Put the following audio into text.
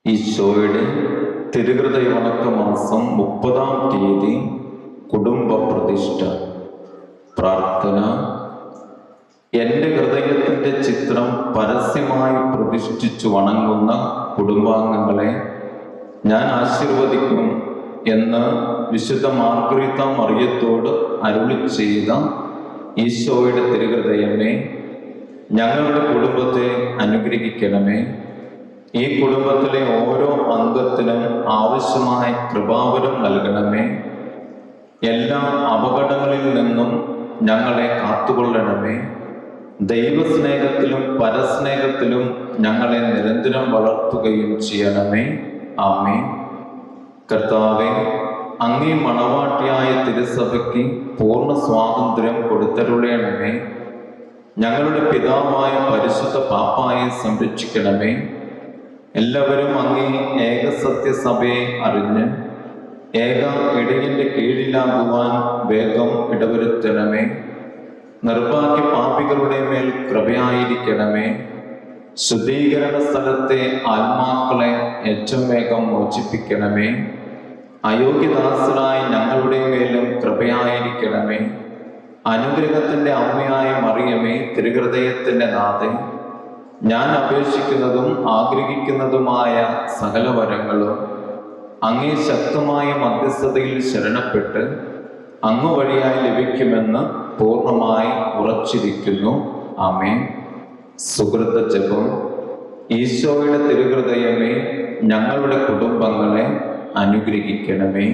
ഈശോയുടെ തിരുഹൃദയ വണക്ക മാസം 30-ാം തീയതി കുടുംബ പ്രതിഷ്ഠ. പ്രാർത്ഥന. എൻ്റെ ഹൃദയത്തിൻ്റെ ചിത്രം പരസ്യമായി പ്രതിഷ്ഠിച്ചു വണങ്ങുന്ന കുടുംബാംഗങ്ങളെ ഞാൻ ആശീർവദിക്കും എന്ന് വിശുദ്ധ മാർഗരീത്ത മറിയത്തോട് അരുളി ചെയ്ത ഈശോയുടെ തിരുഹൃദയമേ, ഞങ്ങളുടെ കുടുംബത്തെ അനുഗ്രഹിക്കണമേ. ഈ കുടുംബത്തിലെ ഓരോ അംഗത്തിനും ആവശ്യമായ കൃപാവരം നൽകണമേ. എല്ലാ അപകടങ്ങളിൽ നിന്നും ഞങ്ങളെ കാത്തുകൊള്ളണമേ. ദൈവസ്നേഹത്തിലും പരസ്നേഹത്തിലും ഞങ്ങളെ നിരന്തരം വളർത്തുകയും ചെയ്യണമേ. ആമേൻ. കർത്താവേ, അങ്ങേ മണവാട്ടിയായ തിരുസഭയ്ക്ക് പൂർണ്ണ സ്വാതന്ത്ര്യം കൊടുത്തരുളേണമേ. ഞങ്ങളുടെ പിതാവായ പരിശുദ്ധ പാപ്പായെ സംരക്ഷിക്കണമേ. എല്ലാവരും അങ്ങേ ഏകസത്യസഭയെ അറിഞ്ഞ് ഏക ഇടയന്റെ കീഴിലാകുവാൻ വേഗം ഇടവരുത്തണമേ. നിർഭാഗ്യ പാപികളുടെ മേൽ കൃപയായിരിക്കണമേ. ശുദ്ധീകരണ സ്ഥലത്തെ ആത്മാക്കളെ ഏറ്റവും വേഗം മോചിപ്പിക്കണമേ. അയോഗ്യദാസരായ ഞങ്ങളുടെ മേലും കൃപയായിരിക്കണമേ. അനുഗ്രഹത്തിന്റെ അമ്മയായ മറിയമേ, തിരുഹൃദയത്തിന്റെ നാഥേ, ഞാൻ അപേക്ഷിക്കുന്നതും ആഗ്രഹിക്കുന്നതുമായ സകല വരങ്ങളും അങ്ങേ ശക്തമായ മധ്യസ്ഥതയിൽ ശരണപ്പെട്ട് അങ്ങ് വഴിയായി ലഭിക്കുമെന്ന് പൂർണ്ണമായി ഉറച്ചിരിക്കുന്നു. ആമേൻ. സുഹൃത ജപം. ഈശോയുടെ തിരുഹൃദയമേ, ഞങ്ങളുടെ കുടുംബങ്ങളെ അനുഗ്രഹിക്കണമേ.